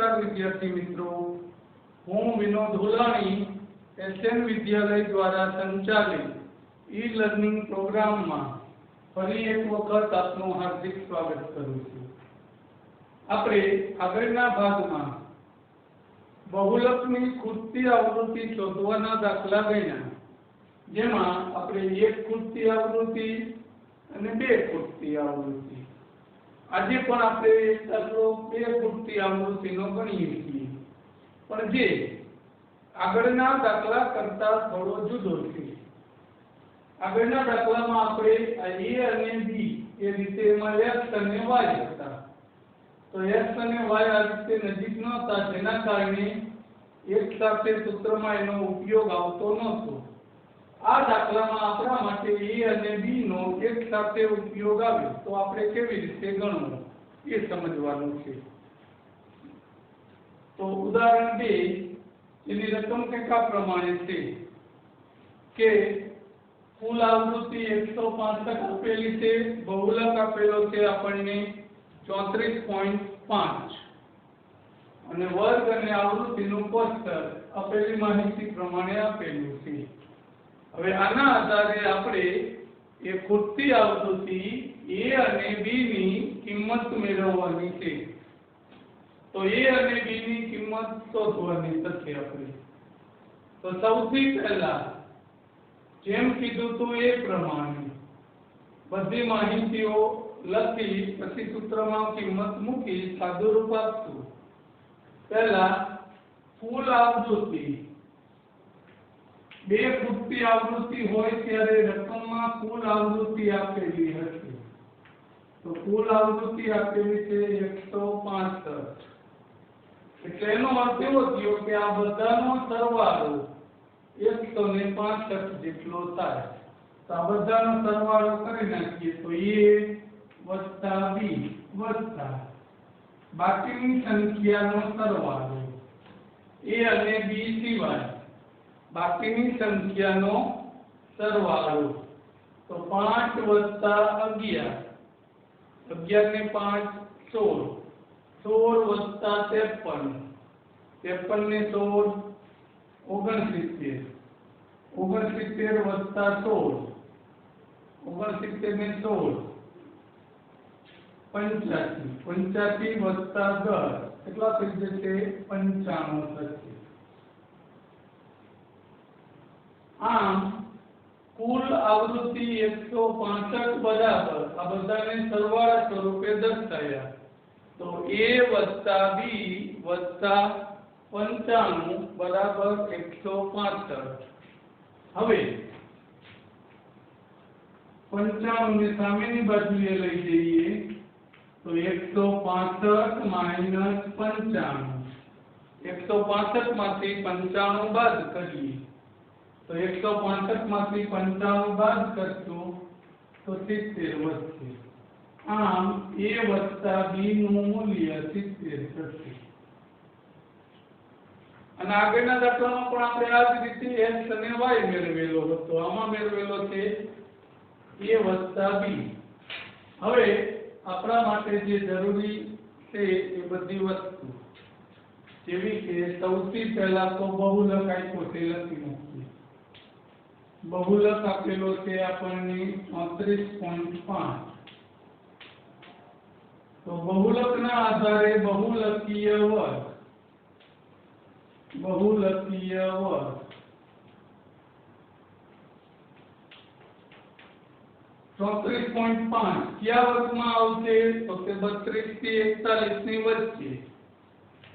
नमस्कार विद्यार्थी मित्रों, हूँ विनोद हुलाणी एसएन विद्यालय द्वारा संचालित ई लर्निंग प्रोग्राम में फरी एक वखत आपनु हार्दिक स्वागत करूँ छूं। आपणे आगळना भागमां बहुलकनी खूटती आवृत्ति शोधवाना दाखला गण्या, जेमां आपणे एक खूटती आवृत्ति अने बे खूटती आवृत्ति। આજે પણ આપણે એક દાખલો બે ખૂટતી આવૃત્તિનો ગણીએ છીએ, પણ જે આગળના દાખલા કરતા થોડો જુદો છે। આગળના દાખલામાં આપણે આ a અને b એ રીતે એમાં x અને y હતા, તો x અને y આ રીતે નજીક નહોતા, જેના કારણે એક સાથે સૂત્રમાં એનો ઉપયોગ આવતો નહોતો। આ દાખલામાં આપણા માટે a અને b નો એક સાથે ઉપયોગ આવ્યો, તો આપણે કેવી રીતે ગણવું એ સમજવાનું છે। તો ઉદાહરણ 2 એની રકમ કંઈક આ પ્રમાણે છે કે કુલ આવૃત્તિ 165 આપેલી છે, બહુલક આપેલો છે આપણને 34.5 અને વર્ગ અને આવૃત્તિનું કોષ્ટક આપેલી માહિતી પ્રમાણે આપેલું છે। હવે આના આધારે આપણે એ ખૂટતી આવૃત્તિ a અને b ની કિંમત મેળવવાની છે। તો a અને b ની કિંમત શોધવાની થશે આપણે। તો સૌથી પહેલા જેમ કીધું તો એ પ્રમાણે બધી માહિતીઓ લખી પછી સૂત્રમાં કિંમત મૂકી સાદુરૂપ આપશું। પહેલા કુલ આવૃત્તિ, બે ખૂટતી આવૃત્તિ હોય ત્યારે રકમમાં કુલ આવૃત્તિ આપેલી હશે, તો કુલ આવૃત્તિ આપેલી છે 165। એટલે એનો અર્થ એવો થયો કે આ બધાનો સરવાળો 165 જેટલો થાય। તો આ બધાનો સરવાળો કરી નાખીએ તો a + b વત્તા બાકીની સંખ્યાનો સરવાળો a અને b સિવાય બાકીની સંખ્યાનો સરવાળો, તો 5 + 11, 11 ને 5 16, 16 + 53, 53 ને 16 69, 69 + 16, 69 ને 16 85, 85 + 10 કેટલા થઈ જશે? 95 થશે। આમ કુલ આવૃત્તિ 165 બરાબર આ બધાને સરવાળા સ્વરૂપે દર્શાવ્યા, તો a + b + 95 બરાબર 165। હવે 95 ને સામેની બાજુએ લઈ જઈએ તો 165 - 95, 165 માંથી 95 બાદ કરીએ તો 165 માંથી 95 બાદ કરશું તો 70 વધશે। આમ a + b નું મૂલ્ય 70 થશે। અને આગળના દાખલામાં પણ આપણે આ જ રીતે x અને y મેળવેલો હતો, આમાં મેળવેલો છે a + b। હવે આપણા માટે જે જરૂરી છે એ બધી વસ્તુ, જેવી કે સૌથી પહેલા તો બહુલક આપ્યો છે, લખી નાખીએ। बहुलक आपेलो छे आपने 34.5। तो बहुलक ना आधारे बहुलकीय वर्ग, बहुलकीय वर्ग 34.5 क्या वर्ग में आवशे? तो के 32 થી 41 ની વચ્ચે।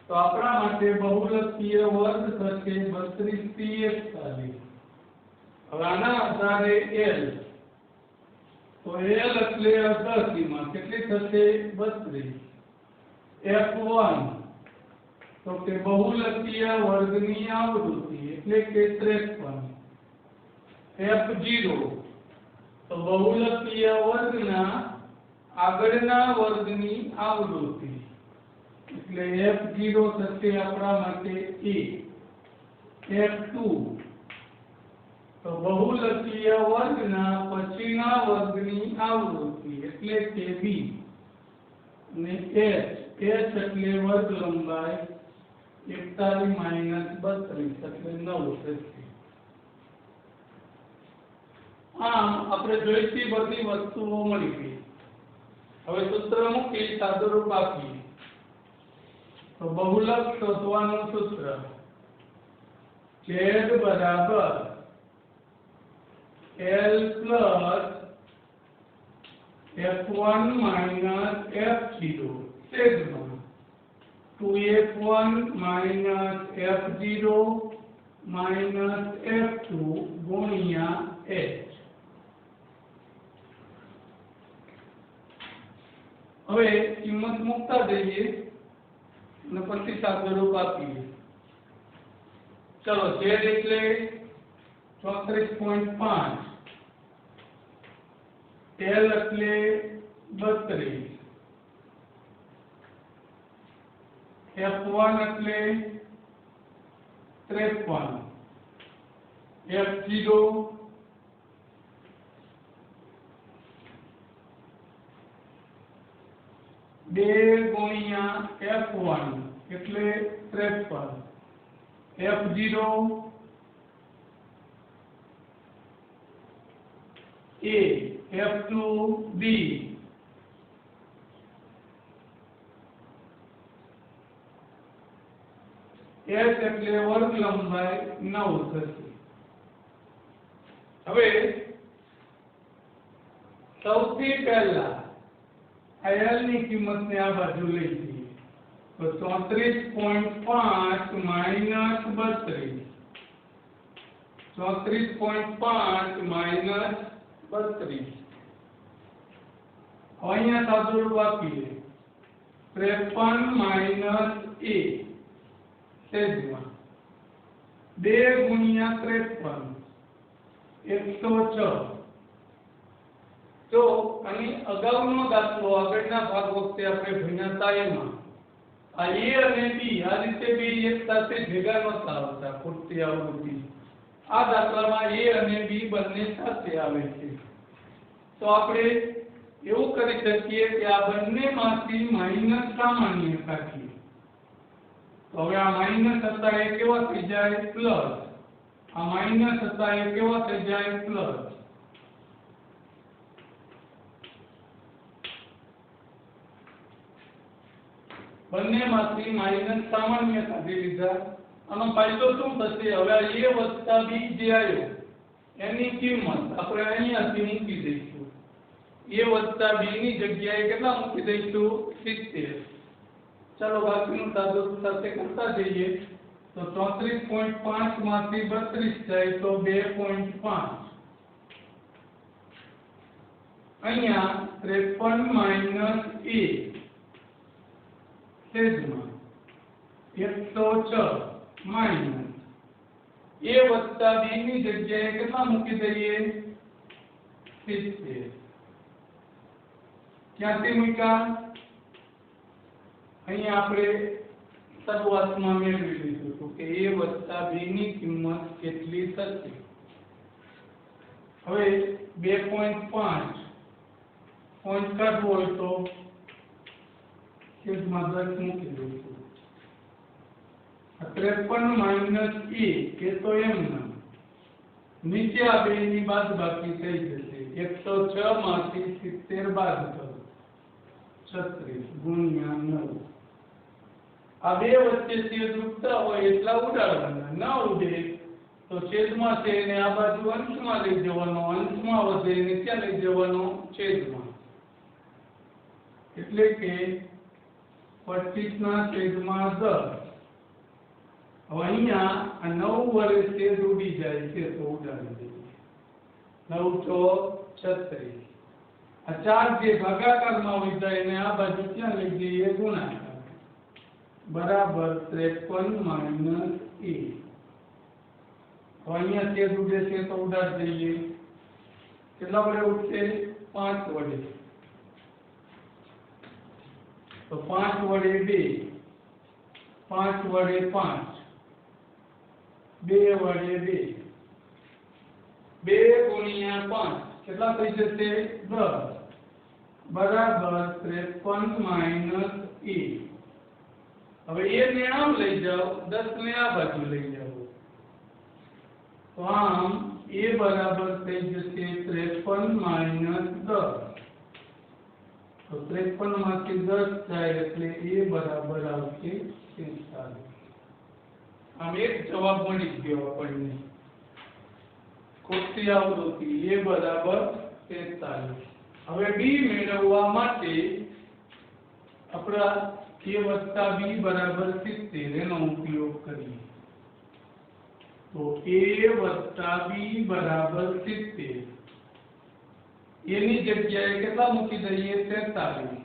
तो આપણા માટે बहुलकीय वर्ग થશે 32 થી 41। હવે આના આધારે l, તો l એટલે અર્ધસીમા કેટલી થશે? 32। f1 તો કે બહુલકીય વર્ગની આવૃત્તિ એટલે કે 53। f0 તો બહુલકીય વર્ગના આગળના વર્ગની આવૃત્તિ એટલે f0 થશે આપણા માટે a। f2 तो बहुलकीय वर्गना पछीना वर्गनी आवृत्ति એટલે કે b, અને h h એટલે વર્ગ લંબાઈ 41 - 32 એટલે 9 થશે. આમ આપણે જોઈતી બધી વસ્તુઓ મળી ગઈ. હવે સૂત્ર મૂકી સાદુરૂપ આપીએ તો બહુલક શોધવાનું સૂત્ર z બરાબર l plus f1 minus f0 છેદમાં 2f1 minus f0 minus f2 ગુણ્યા h. હવે કિંમત મૂકતા જઈએ અને પછી સાદુરૂપ આપીએ. ચલો z એટલે 34.5, l એટલે 32, f1 એટલે 53, f0 2 ગુણ્યા f1 એટલે 53, f0 a, f2 b, h એટલે વર્ગ લંબાઈ 9 થશે. હવે સૌથી પહેલા l ની કિંમતને આ બાજુ લઈ જઈએ તો 34.5 minus 32, 34.5 minus 32. અહીંયા સાદુરૂપ આપીએ 53 minus a છેદમાં 2 ગુણ્યા 53 106. તો આની અગાઉનો દાખલો આગળના ભાગ વખતે આપણે ભણ્યા હતા એમાં આ a અને b આ રીતે બે એક સાથે ભેગા નહોતા આવતા પૂરતી આવૃત્તિ. આ દાખલામાં a અને b બંને સાથે આવે છે. તો આપણે એવું કરી શકીએ કે આ બંનેમાંથી માઈનસ સામાન્ય કાઢીએ. તો હવે આ માઈનસ હતા એ કેવા થઈ જાય પ્લસ, આ માઈનસ હતા એ કેવા થઈ જાય પ્લસ. બંનેમાંથી માઈનસ સામાન્ય કાઢી લીધા. આનો ફાયદો શું થશે? હવે આ a વત્તા b જે આવ્યો એની કિંમત આપણે અહીંયાથી મૂકી દઈશું. a વત્તા b ની જગ્યાએ કેટલા મૂકી દઈશું? 70. ચાલો બાકીનું સાદુરૂપ સાથે કરતા જઈએ તો 34.5 માંથી 32 જાય તો 2.5. અહીંયા 53 minus a છેદમાં 106 માઈનસ a વત્તા b ની જગ્યાએ કેટલા મૂકી દઈએ? 70. ક્યાંથી મૂક્યા? અહીંયા આપણે શરૂઆતમાં મેળવી લીધું હતું કે a વત્તા b ની કિંમત કેટલી થશે. હવે 2.5 પોઈન્ટ કાઢવો હોય તો છેદમાં 10 મૂકી દઈશું. 53 માઈનસ a એ તો એમ ના નીચે આ બે ની બાદબાકી થઈ જશે. 106 માંથી 70 બાદ કરો 36 ગુણ્યા 9. આ બે વચ્ચે છેદ ઉડતા હોય એટલા ઉડાડવાના. ના ઉડે તો છેદમાં છે એને આ બાજુ અંશમાં લઈ જવાનો, અંશમાં વધે એને ક્યાં લઈ જવાનો? છેદમાં. એટલે કે 25 ના છેદમાં 10. હવે અહીંયા આ 9 વડે છેદ ઉડી જાય છે તો ઉડાડી દઈએ. 9 ચોક 36. આ 4 જે ભાગાકારમાં હોય જાય એને આ બાજુ ક્યાં લઈ જઈએ? ગુણાકાર. બરાબર 53 માઈનસ a. અહીંયા છેદ ઉડે છે તો ઉડાડી દઈએ. કેટલા વડે ઉડશે? 5 વડે. તો 5 વડે 2, 5 વડે 5, 2 વડે 2, 2 ગુણ્યા 5 કેટલા થઈ જશે? 10. બરાબર 53 માઈનસ a. હવે a ને આમ લઈ જાઓ, 10 ને આ બાજુ લઈ જાઓ, તો આમ a બરાબર થઈ જશે 53 - 10. તો 53 માંથી 10 જાય એટલે a બરાબર આવશે 43. આમ એક જવાબ મળી ગયો આપણને. ખોટી આવૃત્તિ a બરાબર 43. હવે b મેળવવા માટે આપણા a + b બરાબર 70 એનો ઉપયોગ કરીએ. તો a + b બરાબર 70. એની જગ્યાએ કેટલા મૂકી દઈએ? 43.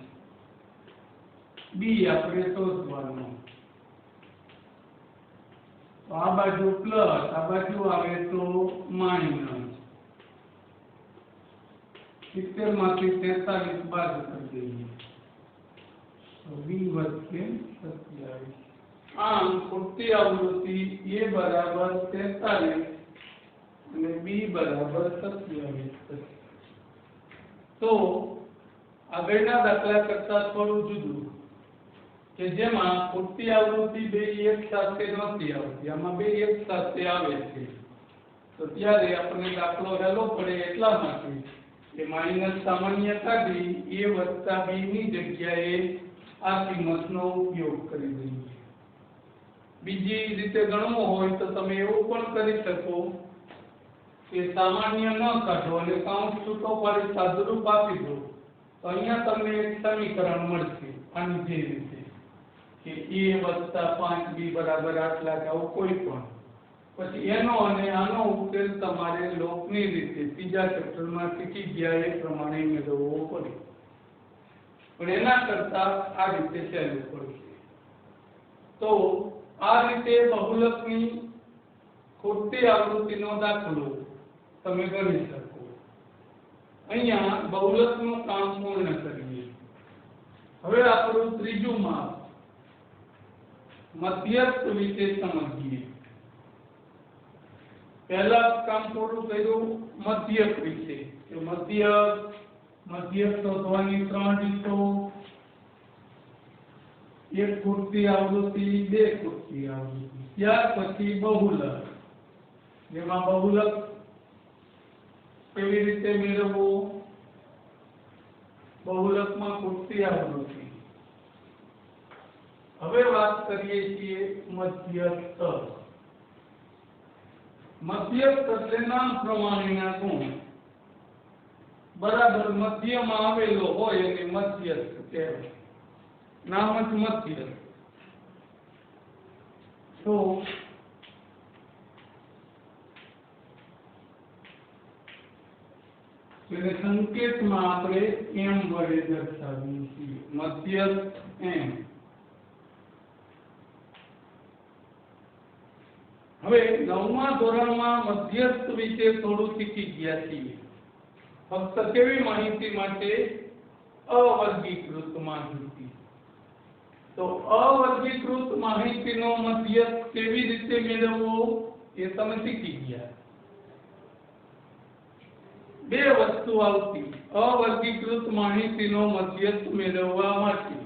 b આપણે શોધવાનો. તો આ બાજુ પ્લસ, આ બાજુ આવે તો માઈનસ. 70 માંથી 43 બાદ કરી દઈએ તો b વધશે 27. આમ ખોટી આવૃત્તિ a બરાબર 43 અને b બરાબર 27. તો આગળના દાખલા કરતા થોડું જુદું, કે જેમાં ખોટી આવૃત્તિ બે એક સાથે નથી આવતી, આમાં બે એક સાથે આવે છે. તો ત્યારે આપણે દાખલો હેલો પડે એટલા માટે કે માઈનસ સામાન્ય કાઢી a + b ની જગ્યાએ આ કિંમતનો ઉપયોગ કરી દઈએ. બીજી રીતે ગણવું હોય તો તમે એવું પણ કરી શકો કે સામાન્ય ન કાઢો અને કાઉન્સ છૂટો પાડી સાદુરૂપ આપી દો. તો અહીંયા તમને એક સમીકરણ મળશે આની જે રીતે કે a + 5b બરાબર આટલા કે આવું કોઈ પણ. પછી એનો અને આનો ઉકેલ તમારે લોકની રીતે ત્રીજા ચેપ્ટરમાં શીખી ગયા એ પ્રમાણે મેળવવો પડે. પણ એના કરતા આ રીતે સહેલું પડશે. તો આ રીતે બહુલકની ખોટી આવૃત્તિનો દાખલો તમે ગણી શકો. અહીંયા બહુલકનું કામ પૂર્ણ કરીએ. હવે આપણું ત્રીજું માપ મધ્યસ્થ વિશે સમજીએ. પહેલા કામ પૂરું કર્યું મધ્યક વિશે, કે મધ્યક શોધવાની 3 રીતો: એક ખોટી આવૃત્તિ, બે ખોટી આવૃત્તિ. ત્યાર પછી બહુલક, જેમાં બહુલક કેવી રીતે મેળવવું, બહુલકમાં ખોટી આવૃત્તિ. હવે વાત કરીએ છીએ મધ્યસ્થ. મધ્યસ્થ એટલે નામ પ્રમાણેના ગુણ બરાબર મધ્યમાં આવેલો હોય એને મધ્યસ્થ કહેવાય. નામ જ મધ્યસ્થ. તો એને સંકેતમાં આપણે m વડે દર્શાવીએ છીએ. મધ્યસ્થ m. હવે 9મા ધોરણમાં મધ્યસ્થ વિશે થોડું શીખી ગયા છીએ. ફક્ત કેવી માહિતી માટે? અવર્ગીકૃત માહિતી. તો અવર્ગીકૃત માહિતીનો મધ્યસ્થ કેવી રીતે મેળવવો એ તમે શીખી ગયા. બે વસ્તુ આવતી અવર્ગીકૃત માહિતીનો મધ્યસ્થ મેળવવા માટે.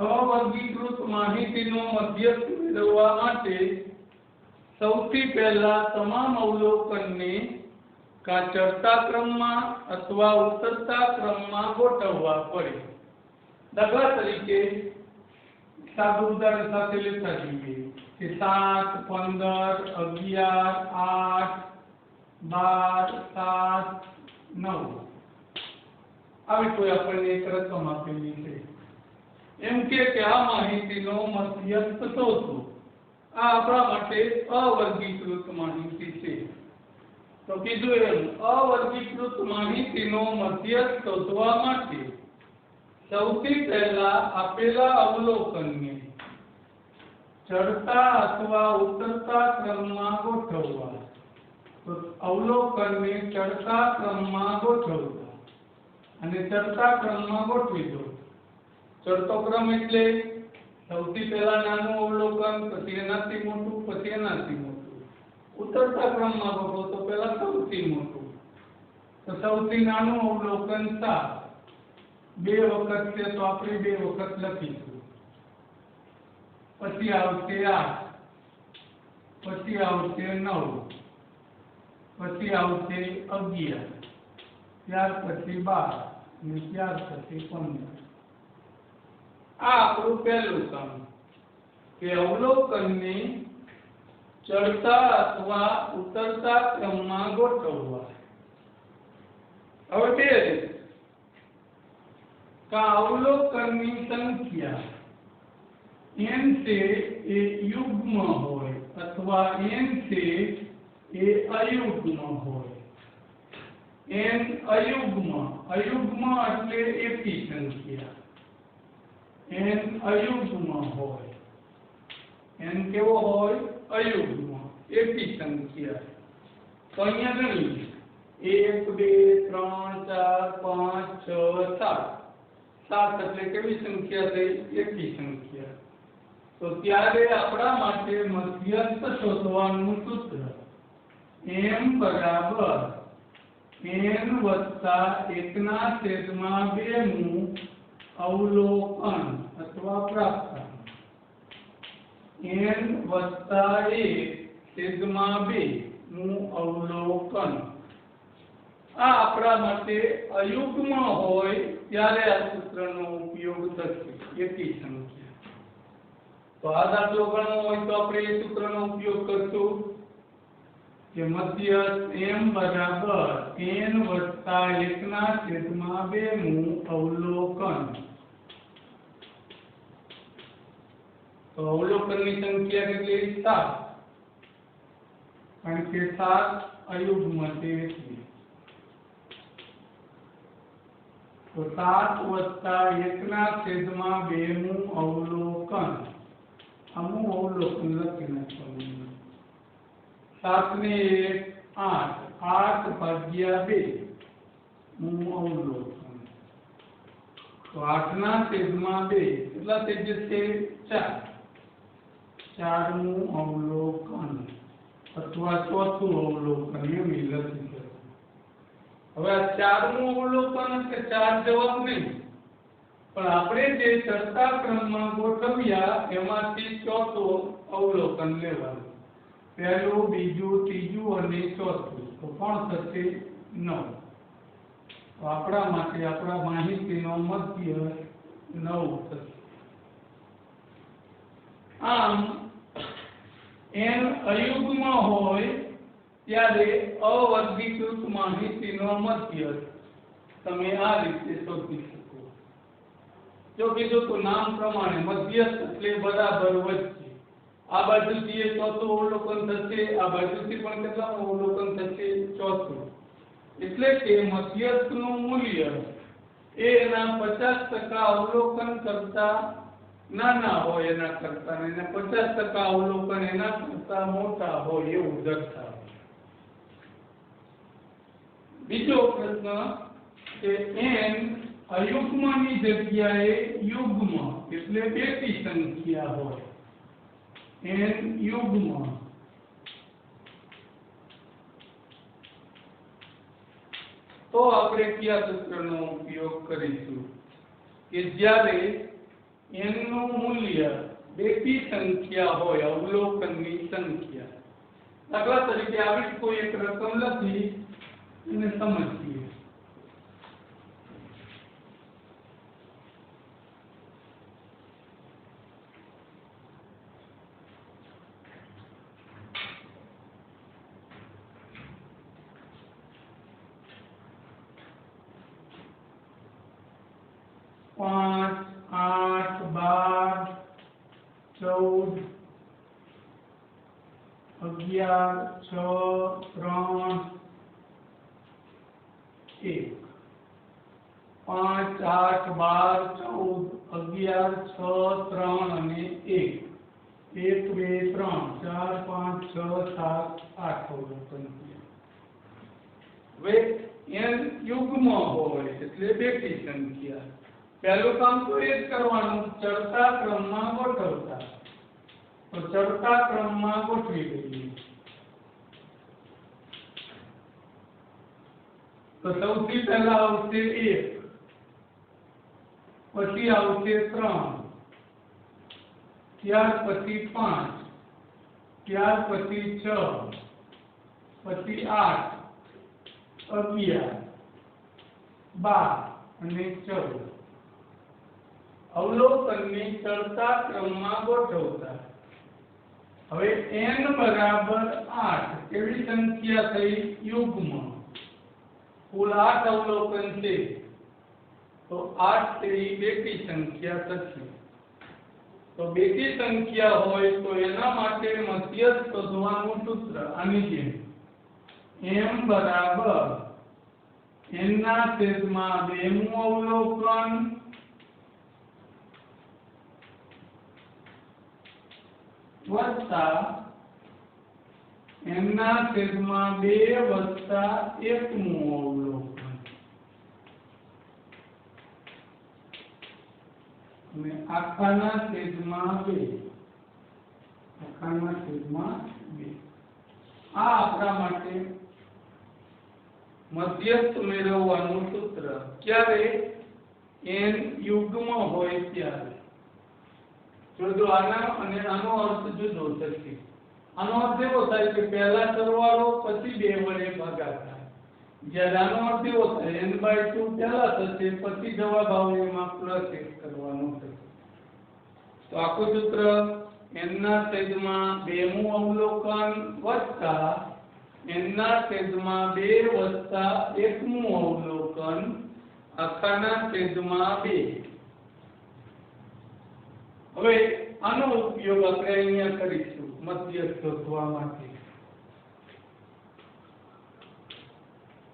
અવર્ગીકૃત માહિતીનો મધ્યસ્થ મેળવવા માટે સૌથી પહેલા તમામ અવલોકનને કા ચડતા ક્રમમાં અથવા ઉતરતા ક્રમમાં ગોઠવવા પડે. દાખલા તરીકે સાદું ઉદાહરણ સાથે લેતા જઈએ કે 7, 15, 11, 8, 12, 7, 9 આવી કોઈ આપણને એક રકમ આપેલી છે. એમ કે આ માહિતીનો મધ્યસ્થ શોધો. આ આપણા માટે અવર્ગીકૃત માહિતી છે. તો કીધું એમ અવર્ગીકૃત માહિતીનો મધ્યસ્થ શોધવા માટે સૌથી પહેલા આપેલા અવલોકનને ચડતા અથવા ઉતરતા ક્રમમાં ગોઠવવા. તો અવલોકનને ચડતા ક્રમમાં ગોઠવવા અને ચડતા ક્રમમાં ગોઠવી દો. ચડતો ક્રમ એટલે સૌથી પહેલા નાનું અવલોકન, પછી એનાથી મોટું, પછી એનાથી મોટું. ઉતરતા ક્રમમાં ગોઠવો તો પહેલા સૌથી મોટું, તો સૌથી નાનું અવલોકન 7. 2 વખત છે તો આપણે 2 વખત લખીશું. પછી આવશે 8, પછી આવશે 9, પછી આવશે 11, ત્યાર પછી 12 અને ત્યાર પછી 15. આ આપણું પહેલું કામ કે અવલોકનને ચડતા અથવા ઉતરતા ક્રમમાં ગોઠવવા. હવે બે રીત का अवलोकनની સંખ્યા n છે એ યુગ્મ હોય અથવા n છે એ અયુગ્મ હોય. n અયુગ્મ એટલે એકી સંખ્યા. n અયુગ્મ હોય. n કેવો હોય? અયુગ્મ, એકી સંખ્યા. તો અહીંયા ગણીએ 1 2 3 4 5 6 7. 7 એટલે કેવી સંખ્યા થઈ? એકી સંખ્યા. તો ત્યારે આપણા માટે મધ્યસ્થ શોધવાનું સૂત્ર m બરાબર n વત્તા 1/2 નું અવલોકન અથવા પ્રાપ્તાંક. n વત્તા 1/2 નું અવલોકન. આ આપણા માટે અયુગ્મ હોય ત્યારે આ સૂત્રનો ઉપયોગ થશે, એકી સંખ્યા. તો આ દાખલો ગણવો હોય તો આપણે એ સૂત્રનો ઉપયોગ કરશું કે મધ્યસ્થ m બરાબર n વત્તા 1/2 નું અવલોકન. તો અવલોકનની સંખ્યા કેટલી? 7, કારણ કે 7 અયુગ્મ છે એટલે. તો 7 વત્તા 1/2 નું અવલોકન. આનું અવલોકન લખી નાખવાનું. 7 ને 1 8 ભાગ્યા 2 નું અવલોકન. તો 8/2 કેટલા થઈ જશે? 4. 4 નું અવલોકન અથવા ચોથું અવલોકન એમ લખી શકો. હવે આ 4 નું અવલોકન એટલે 4 જવાબ નહીં, પણ આપણે જે ચડતા ક્રમમાં ગોઠવ્યા એમાંથી ચોથું અવલોકન લેવાનું. પહેલું, બીજું, ત્રીજું અને ચોથું. તો પણ થશે 9. તો આપણા માટે આપણા માહિતીનો મધ્ય 9 થશે. આમ n અયુગ્મ હોય ત્યારે અવર્ગીકૃત માહિતીનો મધ્ય તમે આ રીતે શોધી શકો. જો કીધું તો નામ પ્રમાણે મધ્યસ્થ એટલે બરાબર વચ્ચે. આ બાજુથી એ ચોથું અવલોકન થશે, આ બાજુથી પણ કેટલાનું અવલોકન થશે? ચોથું. એટલે કે મધ્યસ્થનું મૂલ્ય એ એના 50% અવલોકન કરતા નાના હોય એના કરતા, અને એના 50% અવલોકન એના કરતા મોટા હોય એવું દર્શાવે. બીજો પ્રશ્ન કે n અયુગ્મની જગ્યાએ યુગ્મ એટલે એકી સંખ્યા હોય. n યુગ્મ તો આપણે કયા સૂત્રનો ઉપયોગ કરીશું કે જ્યારે n નું મૂલ્ય બેકી સંખ્યા હોય, અવલોકનની સંખ્યા. દાખલા તરીકે આવી કોઈ એક રકમ લખી અને સમજીએ. पाँच 8 12 14 11 6 3 1. 5 8 12 14 11 6 3 અને 1. 1 2 3 4 5 6 7 8 અવલોકન. હવે n યુગ્મ હોય એટલે બેકી સંખ્યા. पहलू काम तो ये करवानुं चढ़ता क्रम में गोठवता। तो चढ़ता क्रम में गोठवी दईए। तो सौथी पहला आवशे 1, पछी आवशे 3, त्यार पछी 5, त्यार पछी 6, पछी 8, 11, 12 અને 14। अवलोकननी चढ़ता क्रम में गोठवता। हवे n बराबर 8 केवी संख्या थई युग्म। कुल 8 अवलोकन छे तो 8 से बेकी संख्या थशे। तो बेकी संख्या होय तो एना माटे मध्यस्थ शोधवानुं सूत्र आनी जेम m बराबर n ना छेदमां 2 मुं अवलोकन वत्ता n ना छेदमां 2 वत्ता 1 मुं अवलोकन અને આખાના છેદમાં 2 આખાના છેદમાં 2 આ આપણા માટે મધ્યસ્થ મેળવવાનું સૂત્ર ક્યારે n યુગ્મ હોય ત્યારે। જો આના અને આનો અર્થ જુદો થશે। આનો અર્થ એવો થાય કે પહેલા સરવાળો પછી 2 વડે ભાગાકાર। જ્યારે આનો અર્થ એવો થાય n/2 પહેલા થશે પછી જવાબ આવે એમાં +1 કરવાનો થશે। તો આખું સૂત્ર n ના છેદમાં 2 મું અવલોકન વત્તા n ના છેદમાં 2 વત્તા 1 મું અવલોકન આખાના છેદમાં 2। હવે આનો ઉપયોગ આપણે અહીંયા કરીશું મધ્યસ્થ શોધવા માટે।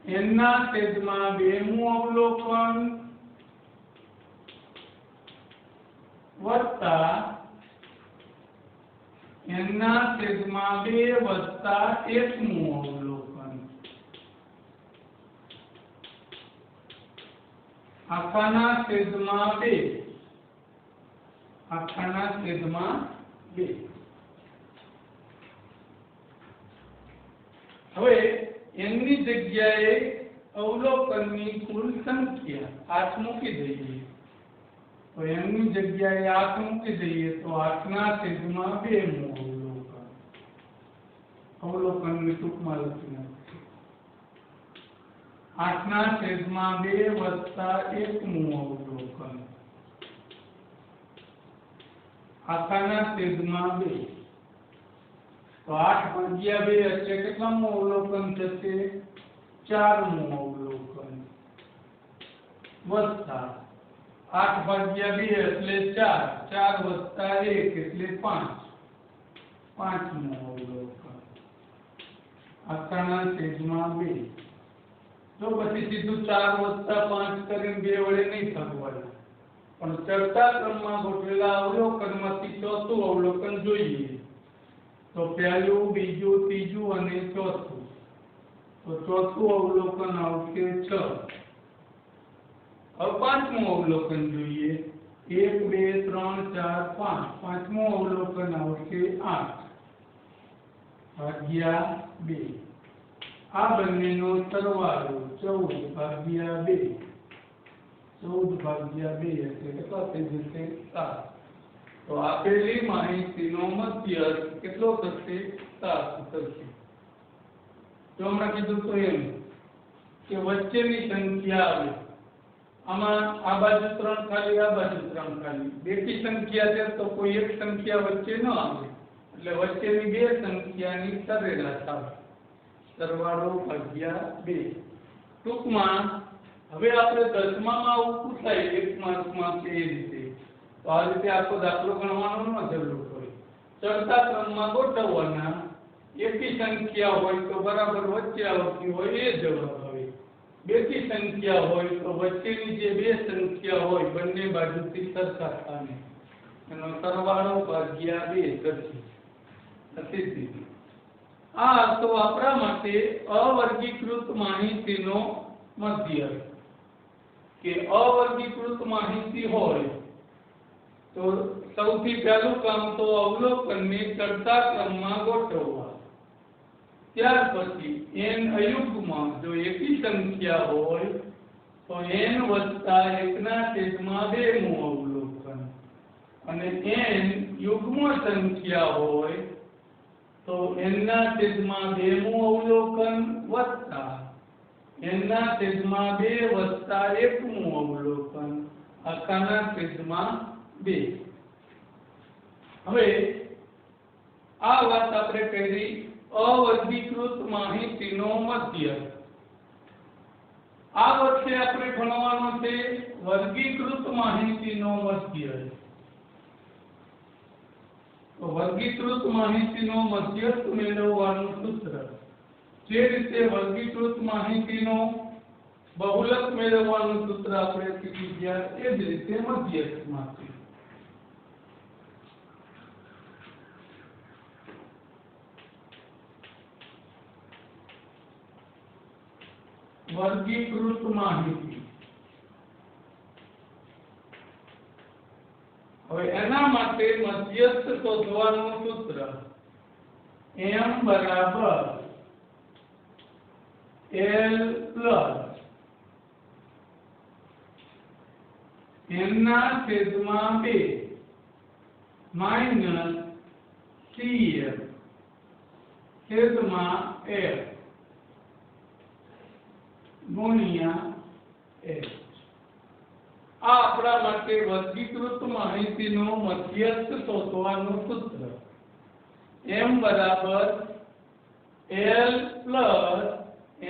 n ના છેદમાં 2 મું અવલોકન વત્તા n ના છેદમાં 2 વત્તા 1 મું અવલોકન આખાના છેદમાં 2 આખાના છેદમાં 2। હવે n ની જગ્યાએ અવલોકનની કુલ સંખ્યા 8 મૂકી દઈએ। તો n ની જગ્યાએ 8 મૂકી દઈએ તો 8 ના છેદમાં 2 મું અવલોકન અવલોકનની ટૂંકમાં લખી નાખીએ 8 ના છેદમાં 2 વત્તા 1 મું અવલોકન આખાના છેદમાં 2। તો 8 ભાગ્યા 2 એટલે કેટલામું અવલોકન થશે 4 મું અવલોકન વત્તા 8 ભાગ્યા 2 એટલે 4, 4 વત્તા 1 એટલે 5, 5 મું અવલોકન આખાના છેદમાં 2। જો પછી સીધું 4 વત્તા 5 કરીને 2 વડે નહીં ભાગવાનું પણ ચડતા ક્રમમાં ગોઠવેલા અવલોકનમાંથી ચોથું અવલોકન જોઈએ। તો પહેલું, બીજું, ત્રીજું અને ચોથું। તો ચોથું અવલોકન આવશે 6। अब पांचमું अवलोकन જોઈએ 1 2 3 4 5 પાંચમું અવલોકન આવશે 8 ભાગ્યા 2 આ બંનેનો સરવાળો 14 ભાગ્યા 2 14 ભાગ્યા 2 એટલે કેટલા થઈ જશે 7। તો આપેલી માહિતીનો મધ્યસ્થ કેટલો થશે 7 થશે। જો હમણાં કીધું તો એમ કે વચ્ચેની સંખ્યા આવે આમાં આ બાજુ 3 ખાલી આ બાજુ 3 ખાલી બેકી સંખ્યા છે તો કોઈ એક સંખ્યા વચ્ચે ન આવે એટલે વચ્ચેની બે સંખ્યાની સરેરાશ આવે સરવાળો ભાગ્યા 2। ટૂંકમાં હવે આપણે દસમામાં આવું પૂછાય 1 માર્કમાં કે એ રીતે તો આ રીતે આખો દાખલો ગણવાનો ન જરૂર પડે। ચડતા ક્રમમાં ગોઠવવાના એકી સંખ્યા હોય તો બરાબર વચ્ચે આવતી હોય એ જવાબ આવે। बेकी संख्या होय तो वच्चेनी जे बे संख्या होय बंने बाजुथी सरखा थाने एनो सरवाळो भाग्या 2 थशे। अतिथि आ तो आपरा माटे अवर्गीकृत माहितीनो मध्यस्थ કે અવર્ગીકૃત માહિતી હોય તો સૌથી પહેલું કામ તો અવલોકનને ચડતા ક્રમમાં ગોઠવવા. ત્યાર પછી n અયુગ્મ જો એકી સંખ્યા હોય તો n વત્તા 1/2 મું અવલોકન, અને n યુગ્મ સંખ્યા હોય તો n/2 મું અવલોકન વત્તા n/2 વત્તા 1 મું અવલોકન આખાના છેદમાં 2. હવે આ વાત આપણે કરી અવર્ગીકૃત માહિતીનો મધ્યક. આ વખતે આપણે ભણવાનો છે વર્ગીકૃત માહિતીનો મધ્યક. તો વર્ગીકૃત માહિતીનો મધ્યક મેળવવાનું સૂત્ર, જે રીતે વર્ગીકૃત માહિતીનો બહુલક મેળવવાનું સૂત્ર આપણે શીખી ગયા એ જ રીતે મધ્યકમાંથી. વર્ગીકૃત માહિતી. હવે એના માટે મધ્યસ્થ શોધવાનું સૂત્ર m બરાબર l plus n/2 minus cf છેદમાં f ગુણ્યા h. આ આપણા માટે વર્ગીકૃત માહિતીનો મધ્યસ્થ શોધવાનું સૂત્ર m બરાબર l plus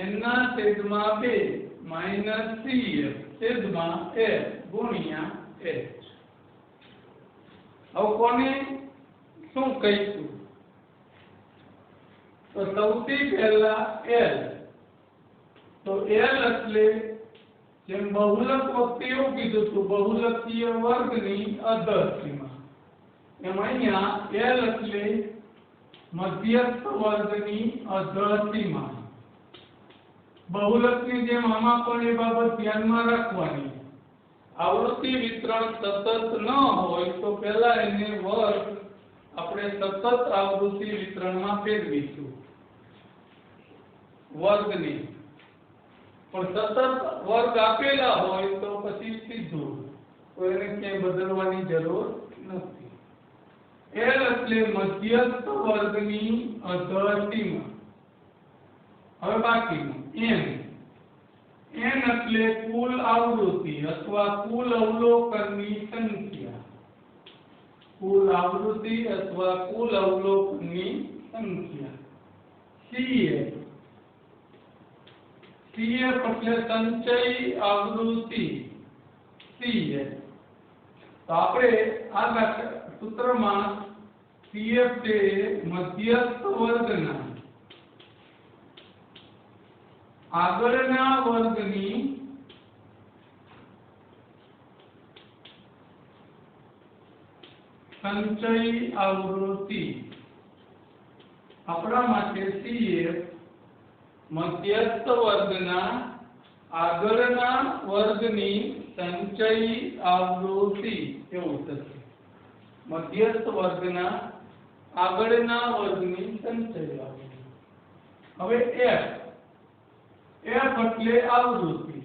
n/2 minus cf છેદમાં f ગુણ્યા h. હવે કોને શું કહીશું? તો સૌથી પહેલા l. તો l એટલે જેમ બહુલક વખતે એવું કીધું હતું બહુલકીય વર્ગની અધર સીમા, એમ અહીંયા l એટલે મધ્યસ્થ વર્ગની અધર સીમા. બહુલકની જેમ આમાં પણ એ બાબત ધ્યાનમાં રાખવાની. આવૃત્તિ વિતરણ સતત ન હોય તો પહેલા એને વર્ગ આપણે સતત આવૃત્તિ વિતરણમાં ફેરવીશું વર્ગની. પણ સતત વર્ગ આપેલા હોય તો પછી સીધું, તો એને ક્યાંય બદલવાની જરૂર નથી. l એટલે મધ્યસ્થ વર્ગની અધર સીમા. હવે બાકીનું n. n એટલે કુલ આવૃત્તિ અથવા કુલ અવલોકનની સંખ્યા. કુલ આવૃત્તિ અથવા કુલ અવલોકનની સંખ્યા. cf. cf એટલે સંચય આવૃત્તિ cf. તો આપણે આ સૂત્રમાં cf તે મધ્યસ્થ વર્ગના આગળના વર્ગની સંચય આવૃત્તિ. આપણા માટે cf મધ્યસ્થ વર્ગના આગળના વર્ગની સંચય આવૃત્તિ એવું થશે. મધ્યસ્થ વર્ગના આગળના વર્ગની સંચય આવૃત્તિ. હવે f. f એટલે આવૃત્તિ.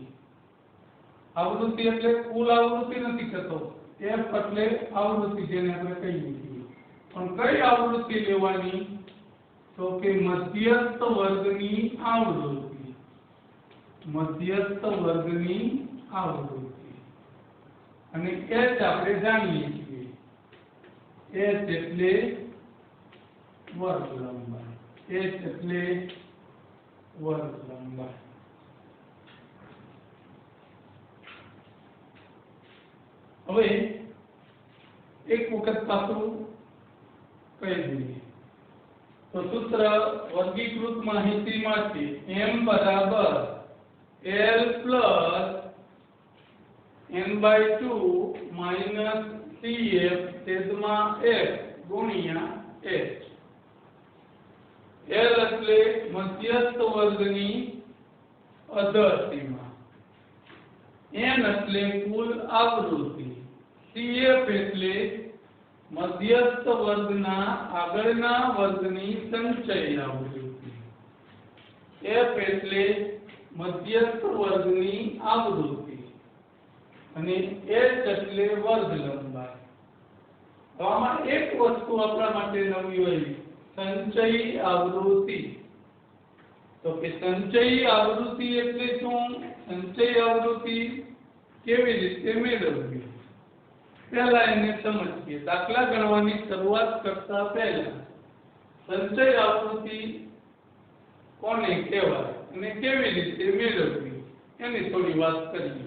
આવૃત્તિ એટલે કુલ આવૃત્તિ નથી કહેતો. f એટલે આવૃત્તિ જેને આપણે કહીએ છીએ. પણ કઈ આવૃત્તિ લેવાની? તો કે મધ્યસ્થ વર્ગની આવૃત્તિ. મધ્યસ્થ વર્ગની આવૃત્તિ. અને h આપણે જાણીએ છીએ. h એટલે વર્ગ લંબાઈ. h એટલે વર્ગ લંબાઈ. હવે એક વખત પાછું કહી દઈએ તો સૂત્ર વર્ગીકૃત માહિતીમાંથી m બરાબર l plus n/2 minus cf છેદમાં f ગુણ્યા h. l એટલે મધ્યસ્થ વર્ગની અધર સીમા. n એટલે કુલ આવૃત્તિ, CF એટલે મધ્યસ્થ વર્ગના આગળના વર્ગની સંચય આવૃત્તિ, F એટલે મધ્યસ્થ વર્ગની આવૃત્તિ અને H એટલે વર્ગ લંબાઈ. તો આમાં એક વસ્તુ આપણા માટે નવી હોય, સંચયી આવૃત્તિ. તો કે સંચયી આવૃત્તિ એટલે શું? સંચયી આવૃત્તિ કેવી રીતે મેળવવી, પહેલા એને સમજીએ. દાખલા ગણવાની શરૂઆત કરતા પહેલા સંચય આવૃત્તિ કોને કહેવાય અને કેવી રીતે મેળવવી એની થોડી વાત કરીએ.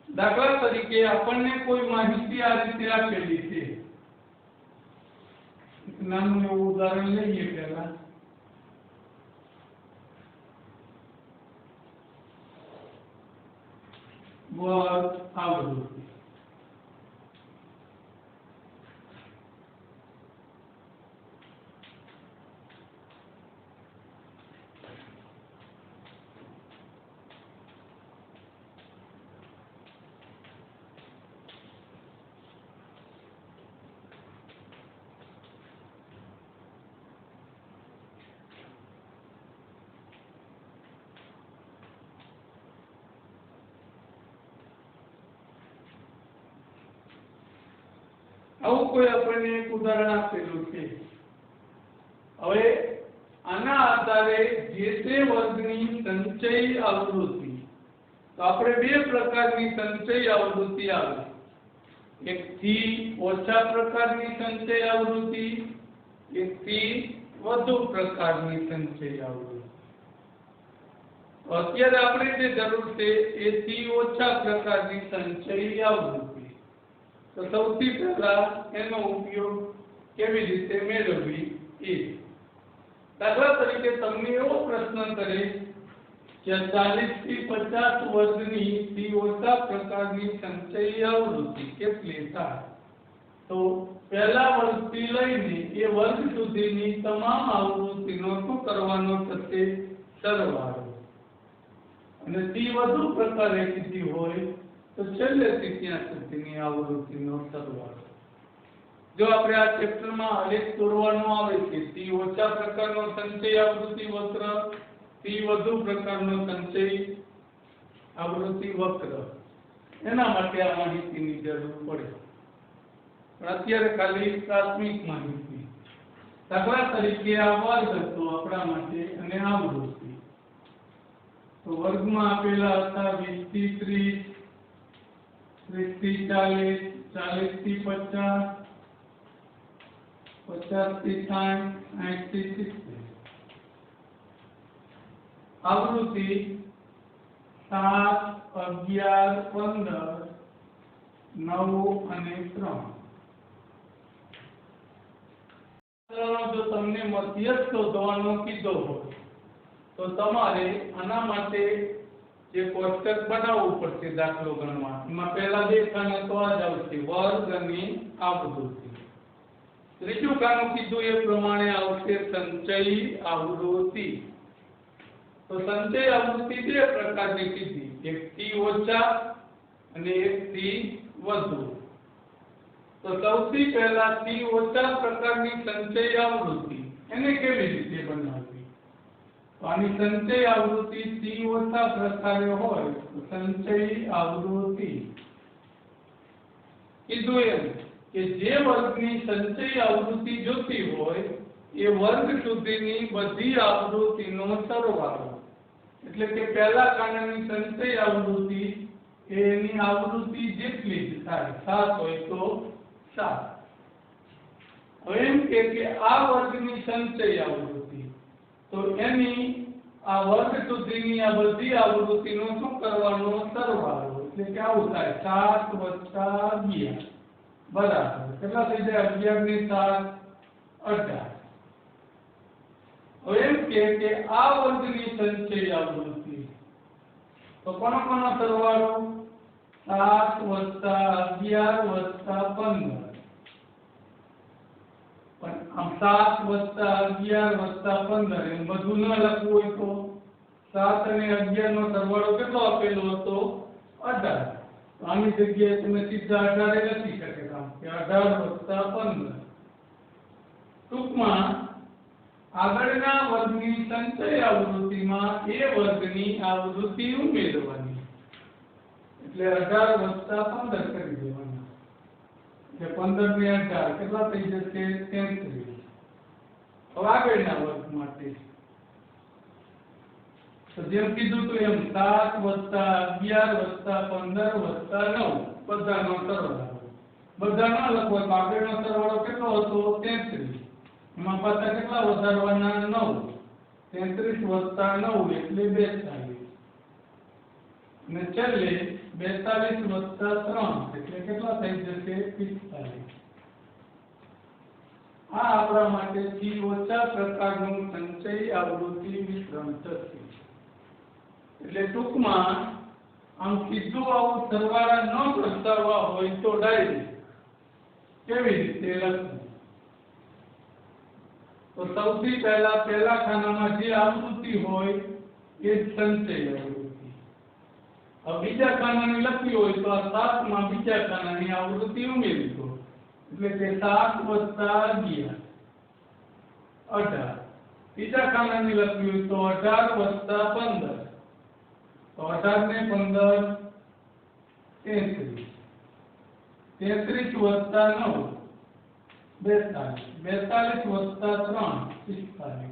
દાખલા તરીકે આપણને કોઈ માહિતી આ રીતે આપેલી છે. નાનું એવું ઉદાહરણ લઈએ. પહેલા વર્ગ આવૃત્તિ. આવું કોઈ આપણને એક ઉદાહરણ આપેલું છે. હવે આના આધારે જે તે વર્ગની સંચયી આવૃત્તિ, તો આપણે બે પ્રકારની સંચયી આવૃત્તિ આવે. એક થી ઓછા પ્રકારની સંચયી આવૃત્તિ, એક થી વધુ પ્રકારની સંચયી આવૃત્તિ. તો અત્યારે આપણે જે જરૂર છે એ થી ઓછા પ્રકારની સંચયી આવૃત્તિ. તો સૌથી પહેલા એનો ઉપયોગ કેવી રીતે મેળવવી એ. દાખલા તરીકે તમને એવો પ્રશ્ન કરે કે 40 થી 50 વર્ગની થી ઓછા પ્રકારની સંચયી આવૃત્તિ કેટલી થાય? તો પહેલા વર્ગથી લઈને એ વર્ગ સુધીની તમામ આવૃત્તિનો શું કરવાનો થશે? સરવાળો. અને થી વધુ પ્રકારે કીધી હોય તો છેલ્લેથી ત્યાં સુધીની આવૃત્તિનો સરવાળો. જો આપણે આ ચેપ્ટરમાં આલેખ દોરવાનો આવે છે, થી ઓછા પ્રકારનો સંચય આવૃત્તિ વક્ર, થી વધુ પ્રકારનો સંચય આવૃત્તિ વક્ર, એના માટે આ માહિતીની જરૂર પડે. પણ અત્યારે ખાલી પ્રાથમિક માહિતી. દાખલા તરીકે આ વર્ગ હતો આપણા માટે અને આવૃત્તિ. તો વર્ગમાં આપેલા હતા 20 થી 30, 30 થી 40, 40 થી 50, 50 થી 60, 60 થી 70. આવૃત્તિ 7, 11, 15, 9 અને 3. જો તમને મધ્યસ્થ શોધવાનો કીધો હોય તો તમારે આના માટે જે કોષ્ટક બનાવવું પડશે દાખલો ગણવા. એમાં પહેલા બે ખાને તો આ જ આવશે, વર્ગ અને આવૃત્તિ. ત્રીજું ખાનું કીધું એ પ્રમાણે આવશે સંચયી આવૃત્તિ. તો સંચયી આવૃત્તિ બે પ્રકારની કીધી, એક થી ઓછા અને એક થી વધુ. તો સૌથી પહેલા થી ઓછા પ્રકારની સંચયી આવૃત્તિ એને કેવી રીતે બનાવવી? તો આની સંચયી આવૃત્તિ થી ઓછા પ્રકારે હોય તો સંચયી આવૃત્તિ કીધું એમ કે જે વર્ગની સંચયી આવૃત્તિ જોતી હોય એ વર્ગ સુધીની બધી આવૃત્તિનો સરવાળો. એટલે કે પહેલા ખાનાની સંચયી આવૃત્તિ એની આવૃત્તિ જેટલી જ થાય, 7 હોય તો 7. હવે એમ કે આ વર્ગની સંચયી આવૃત્તિ, તો એની આ વર્ગ સુધીની આ બધી આવૃત્તિનો શું કરવાનો? સરવાળો. એટલે કે આવું થાય 7 + 11 બરાબર કેટલા થઈ જાય? 11 ને 7 18. હવે એમ કે આ વર્ગની સંચયી આવૃત્તિ તો કોનો સરવાળો 7 + 11 + 15 પણ આમ 7 + 11 + 15 એમ બધું ન લખવું હોય તો 7 અને 11 નો સરવાળો કેટલો આપેલો હતો 18. તો આની જગ્યાએ તમે સીધા 18 લખી શકે કે 18 + 15. ટૂંકમાં આગળના વર્ગની સંચય આવૃત્તિમાં એ વર્ગની આવૃત્તિ ઉમેરવાની, એટલે 18 + 15 કરી દેવાના, એટલે 15 ને 18 કેટલા થઈ જશે 33. હવે આગળના વર્ગ માટે તો જેમ કીધું તો એમ 7 + 11 + 15 + 9 બધાનો સરવાળો. બધા ન લખો તો આગળનો સરવાળો કેટલો હતો 33. એમાં પાછા કેટલા વધારવાના 9. 33 + 9 એટલે 42. અને છેલ્લે 42 + 3 એટલે કેટલા થઈ જશે 45. આ આપણા માટે થી ઓછા પ્રકારનું સંચય આવૃત્તિ વિતરણ થશે. એટલે ટૂંકમાં આમ સીધું આવું સરવાળા ન દર્શાવવા હોય તો ડાયરેક્ટ કેવી રીતે લખવું? તો સૌથી પહેલા ખાનામાં જે આવૃત્તિ હોય એ સંચય આવૃત્તિ. હવે બીજા ખાનાની લખવી હોય તો આ 7 માં બીજા ખાનાની આવૃત્તિ ઉમેરી દો, એટલે કે 7 + 11 18. ત્રીજા ખાનાની લખવી હોય તો 18 + 15, તો 18 ને 15 33. 33 + 9 42. 42 + 3 45.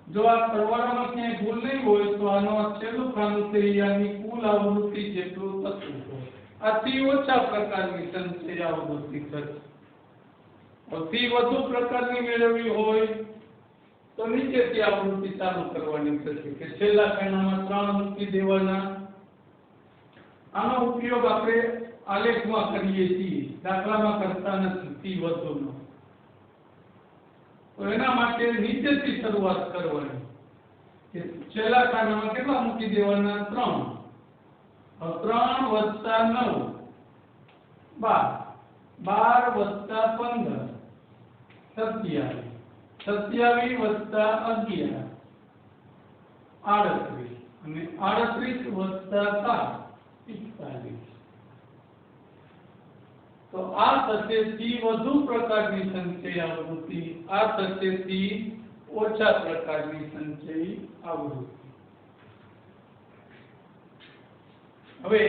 જો આ સરવાળામાં ક્યાંય ભૂલ નહીં હોય તો આનો છેલ્લું ખાનું છે આની કુલ આવૃત્તિ જેટલું થતું હોય. આથી ઓછા પ્રકારની સંચય આવૃત્તિ થશે. સૌથી વધુ પ્રકારની મેળવવી હોય તો નીચેથી આવૃત્તિ ચાલુ કરવાની થશે કે છેલ્લા ખાનામાં 3 મૂકી દેવાના. આનો ઉપયોગ આપણે આલેખમાં કરીએ છીએ, દાખલામાં કરતા નથી. થી વધુનો તો એના માટે નીચેથી શરૂઆત કરવાની કે છેલ્લા ખાનામાં કેટલા મૂકી દેવાના 3. હવે 3 + 9 12 12 + 15 27 27 + 11 38 અને 38 + 7 45. તો આ થશે થી વધુ પ્રકારની સંચય આવૃત્તિ, આ થશે થી ઓછા પ્રકારની સંચય આવૃત્તિ. હવે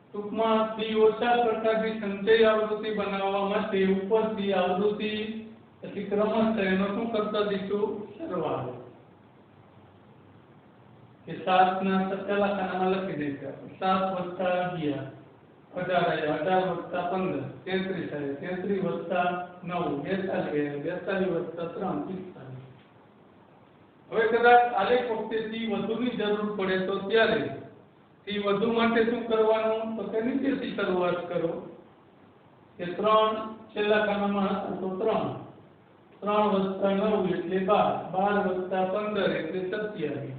ટૂંકમાં થી ઓછા પ્રકારની સંચય આવૃત્તિ બનાવવા માટે ઉપરથી આવૃત્તિ પછી ક્રમશઃ એનો શું કરતા જઈશું સરવાળો, કે 7 ના પહેલા ખાનામાં લખી દઈશું 7 + 11 18 + 15 33 33 + 9 42 + 3 45. હવે કદાચ આલેખ વખતે થી વધુની જરૂર પડે તો ત્યારે થી વધુ માટે શું કરવાનું તો કે નીચેથી શરૂઆત કરો કે 3 છેલ્લા ખાનામાં હતા તો 3 3 + 9 એટલે 12 12 + 15 એટલે 27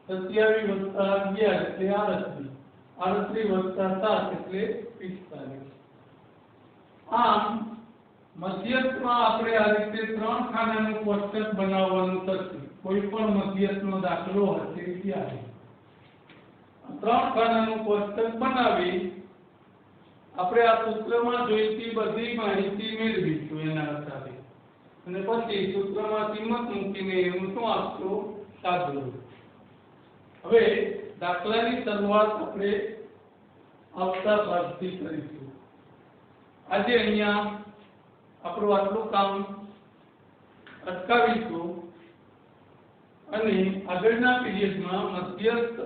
27 + 11 એટલે 38 38 + 7 એટલે 45. આમ મધ્યસ્થમાં આપણે આ રીતે 3 ખાનાનું કોષ્ટક બનાવવાનું થશે. કોઈ પણ મધ્યસ્થનો દાખલો હશે ત્યારે 3 ખાનાનું કોષ્ટક બનાવી આપણે આ સૂત્રમાં જોઈતી બધી માહિતી મેળવીશું એના આધારે, અને પછી સૂત્રમાં કિંમત મૂકીને એનું શું આપશો સાદું. હવે દાખલાની શરૂઆત આપણે આવતા ભાગથી કરીશું. આજે અહીંયા આપણું આટલું કામ અટકાવીશું અને આગળના પીરિયડમાં મધ્યસ્થ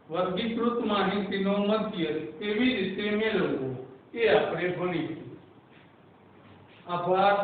વર્ગીકૃત માહિતીનો મધ્યસ્થ કેવી રીતે મેળવવો એ આપણે ભણીશું. આભાર.